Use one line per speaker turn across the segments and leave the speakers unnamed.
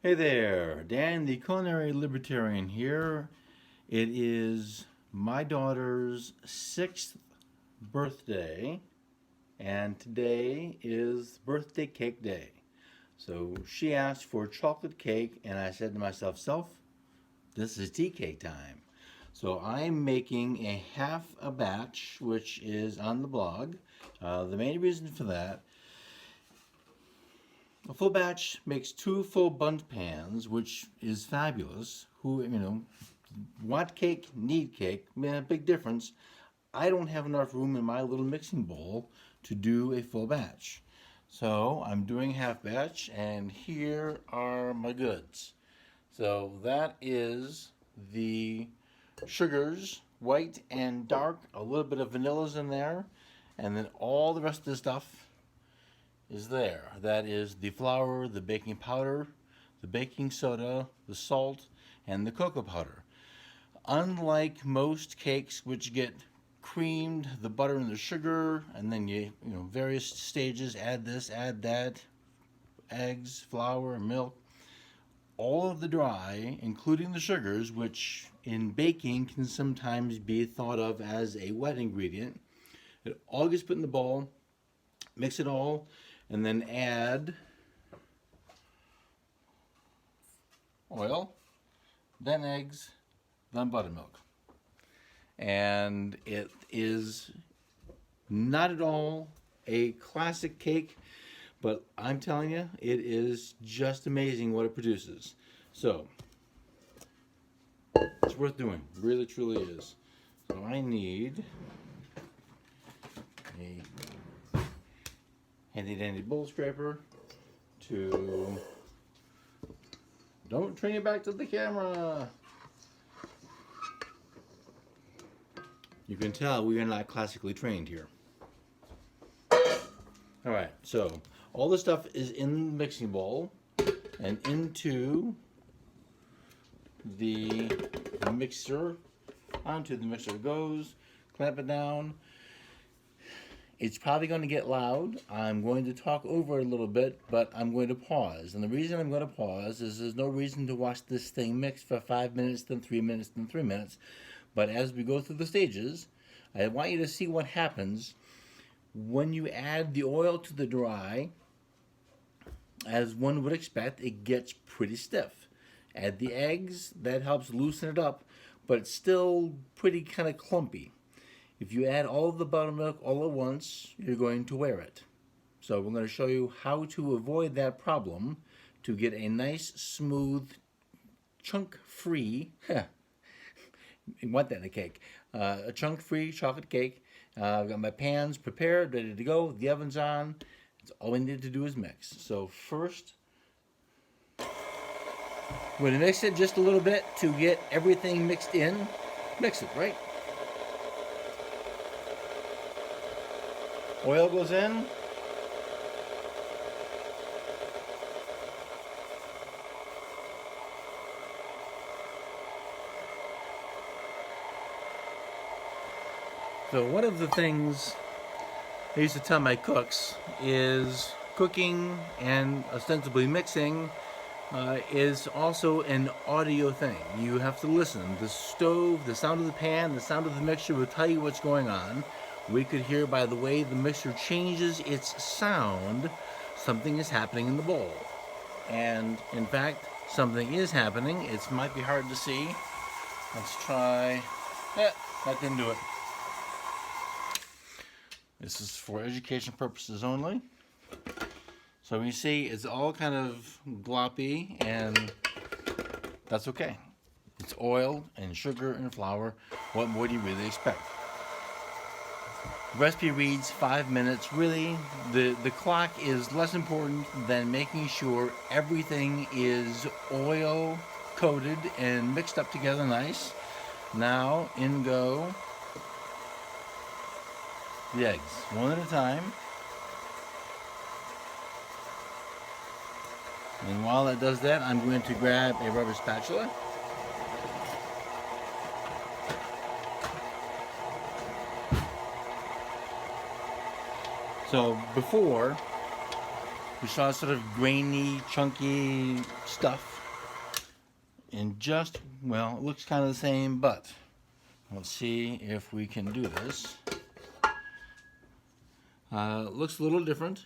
Hey there, Dan the Culinary Libertarian here. It is my daughter's 6th birthday, and today is birthday cake day. So she asked for chocolate cake, and I said to myself, this is tea cake time. So I'm making a half a batch, which is on the blog. The main reason for that, a full batch makes 2 full bundt pans, which is fabulous. Who want cake, need cake. Man, big difference. I don't have enough room in my little mixing bowl to do a full batch. So I'm doing half batch, and here are my goods. So that is the sugars, white and dark, a little bit of vanilla's in there, and then all the rest of the stuff is there. That is the flour, the baking powder, the baking soda, the salt, and the cocoa powder. Unlike most cakes which get creamed, the butter and the sugar, and then various stages, add this, add that, eggs, flour, milk, all of the dry, including the sugars, which in baking can sometimes be thought of as a wet ingredient. It all gets put in the bowl, mix it all, and then add oil, then eggs, then buttermilk. And it is not at all a classic cake, but I'm telling you, it is just amazing what it produces. So, it's worth doing. Really, truly is. So I need a handy dandy bowl scraper to, don't turn your back to the camera. You can tell we are not classically trained here. All right, so all the stuff is in the mixing bowl and into the mixer. Onto the mixer it goes. Clamp it down. It's probably going to get loud. I'm going to talk over it a little bit, but I'm going to pause. And the reason I'm going to pause is there's no reason to watch this thing mix for 5 minutes, then 3 minutes, then 3 minutes. But as we go through the stages, I want you to see what happens when you add the oil to the dry. As one would expect, it gets pretty stiff. Add the eggs, that helps loosen it up, but it's still pretty kind of clumpy. If you add all of the buttermilk all at once, you're going to wear it. So we're going to show you how to avoid that problem to get a nice, smooth, chunk-free, you want that in a cake, a chunk-free chocolate cake. I've got my pans prepared, ready to go, the oven's on. It's all we need to do is mix. So first, we're going to mix it just a little bit to get everything mixed in. Mix it, right? Oil goes in. So one of the things I used to tell my cooks is cooking and ostensibly mixing is also an audio thing. You have to listen. The stove, the sound of the pan, the sound of the mixture will tell you what's going on. We could hear by the way the mixture changes its sound, something is happening in the bowl. And in fact, something is happening. It might be hard to see. Let's try. That didn't do it. This is for education purposes only. So you see, it's all kind of gloppy, and that's okay. It's oil and sugar and flour. What more do you really expect? The recipe reads 5 minutes. Really, the clock is less important than making sure everything is oil coated and mixed up together nice. Now in go the eggs, one at a time. And while it does that, I'm going to grab a rubber spatula. So before, We saw sort of grainy, chunky stuff. And just, well, it looks kind of the same, but let's see if we can do this. Looks a little different.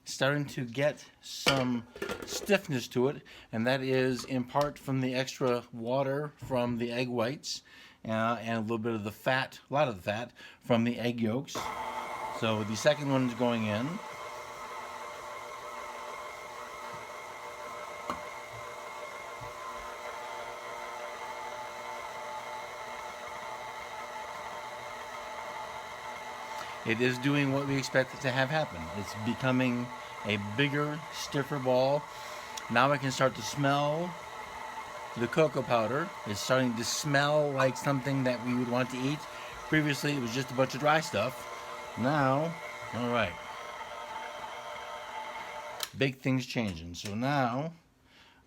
Starting to get some stiffness to it, and that is in part from the extra water from the egg whites and a little bit of the fat, a lot of the fat from the egg yolks. So the second one is going in. It is doing what we expect it to have happen. It's becoming a bigger, stiffer ball. Now I can start to smell the cocoa powder. It's starting to smell like something that we would want to eat. Previously, it was just a bunch of dry stuff. Now, all right. Big things changing. So now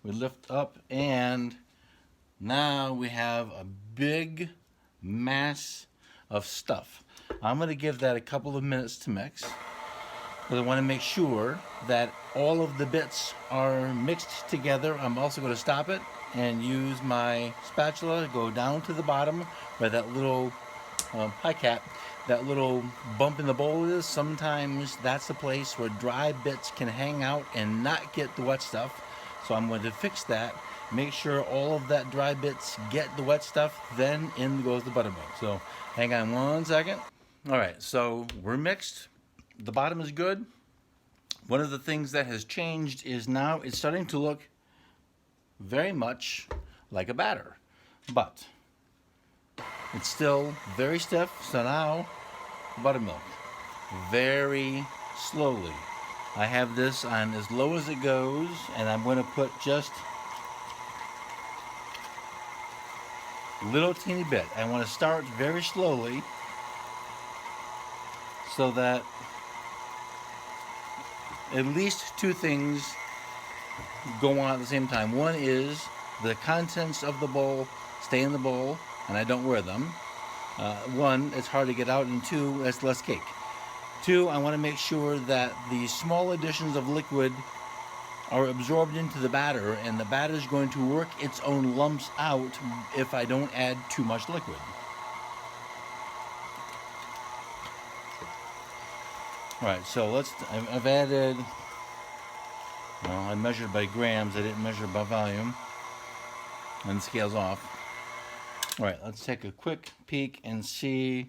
we lift up, and now we have a big mass of stuff. I'm going to give that a couple of minutes to mix, because I want to make sure that all of the bits are mixed together. I'm also going to stop it and use my spatula, go down to the bottom where that little pie cap, that little bump in the bowl is. Sometimes that's the place where dry bits can hang out and not get the wet stuff. So I'm going to fix that, make sure all of that dry bits get the wet stuff, then in goes the buttermilk. So hang on one second. All right, so we're mixed. The bottom is good. One of the things that has changed is now it's starting to look very much like a batter, but it's still very stiff. So now buttermilk, very slowly. I have this on as low as it goes, and I'm going to put just a little teeny bit. I want to start very slowly so that at least two things go on at the same time. One is the contents of the bowl stay in the bowl and I don't wear them. One, it's hard to get out, and two, it's less cake. Two, I want to make sure that the small additions of liquid are absorbed into the batter, and the batter is going to work its own lumps out if I don't add too much liquid. Alright, so I've added, well, I measured by grams, I didn't measure by volume, and the scale's off. Alright, let's take a quick peek and see.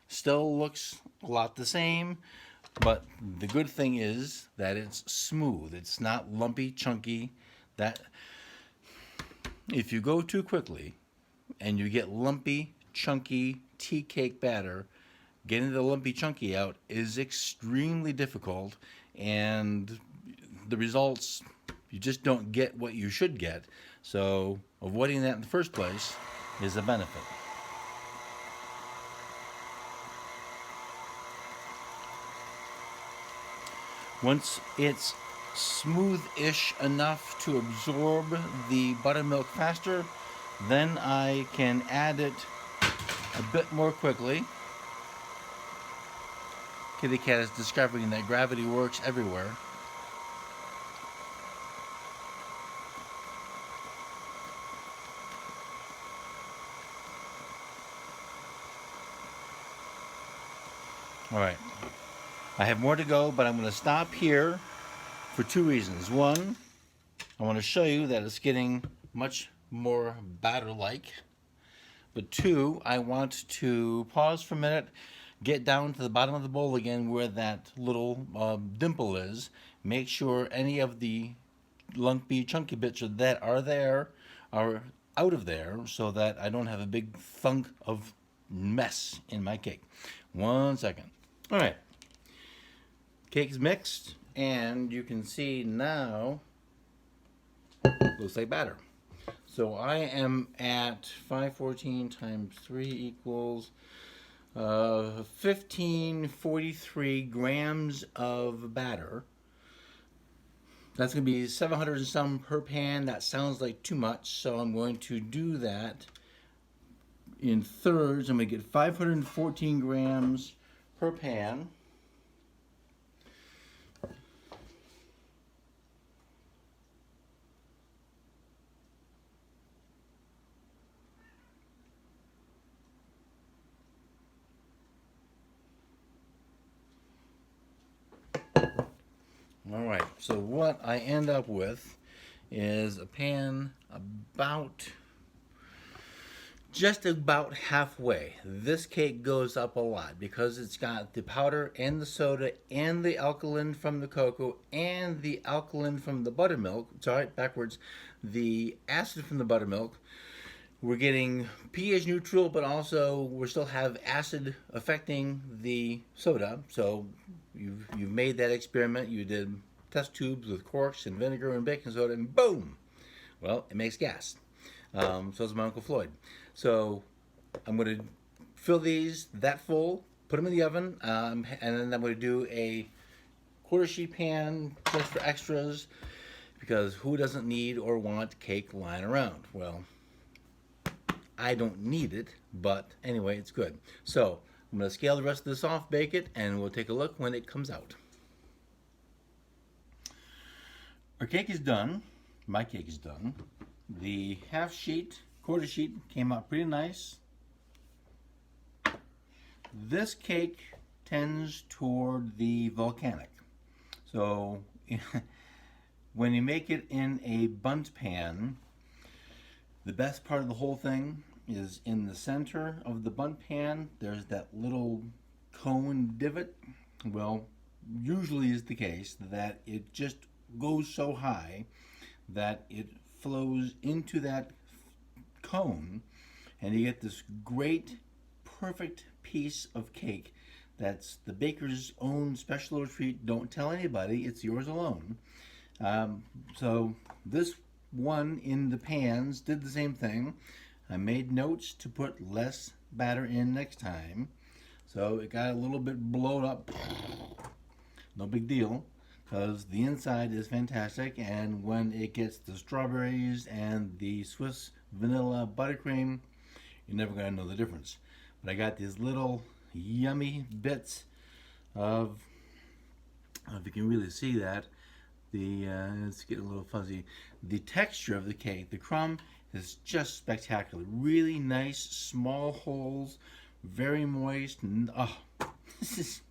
Still looks a lot the same, but the good thing is that it's smooth. It's not lumpy, chunky. That if you go too quickly and you get lumpy, chunky tea cake batter, getting the lumpy chunky out is extremely difficult, and the results, you just don't get what you should get. So avoiding that in the first place is a benefit. Once it's smooth-ish enough to absorb the buttermilk faster, then I can add it a bit more quickly. Kitty Cat is discovering that gravity works everywhere. Alright, I have more to go, but I'm going to stop here for two reasons. One, I want to show you that it's getting much more batter-like. But two, I want to pause for a minute, get down to the bottom of the bowl again where that little dimple is, make sure any of the lumpy, chunky bits that are there are out of there so that I don't have a big thunk of mess in my cake. 1 second. All right. Cake's mixed, and you can see now looks like batter. So I am at 514 times 3 equals 1543 grams of batter. That's going to be 700 and some per pan. That sounds like too much, so I'm going to do that in thirds. I'm going to get 514 grams per pan. So what I end up with is a pan just about halfway. This cake goes up a lot because it's got the powder and the soda and the alkaline from the cocoa and the alkaline from the buttermilk. Sorry, backwards. The acid from the buttermilk. We're getting pH neutral, but also we still have acid affecting the soda. So you've made that experiment. You did test tubes with corks and vinegar and baking soda, and boom! Well, it makes gas. So is my Uncle Floyd. So I'm going to fill these that full, put them in the oven, and then I'm going to do a quarter sheet pan just for extras, because who doesn't need or want cake lying around? Well, I don't need it, but anyway, it's good. So I'm going to scale the rest of this off, bake it, and we'll take a look when it comes out. Our cake is done. My cake is done. The half sheet, quarter sheet came out pretty nice. This cake tends toward the volcanic. So when you make it in a bundt pan, the best part of the whole thing is in the center of the bundt pan, there's that little cone divot. Well, usually is the case that it just goes so high that it flows into that cone, and you get this great, perfect piece of cake that's the baker's own special little treat. Don't tell anybody, it's yours alone. So this one in the pans did the same thing. I made notes to put less batter in next time. So it got a little bit blown up. No big deal, because the inside is fantastic, and when it gets the strawberries and the Swiss vanilla buttercream, you're never going to know the difference. But I got these little yummy bits of, if you can really see that, it's getting a little fuzzy. The texture of the cake, the crumb, is just spectacular. Really nice, small holes, very moist. And, this is,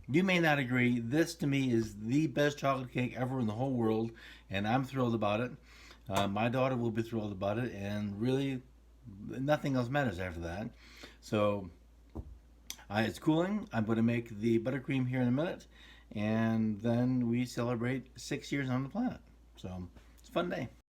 you may not agree, this to me is the best chocolate cake ever in the whole world, and I'm thrilled about it. My daughter will be thrilled about it, and really nothing else matters after that. So it's cooling. I'm going to make the buttercream here in a minute, and then we celebrate 6 years on the planet. So it's a fun day.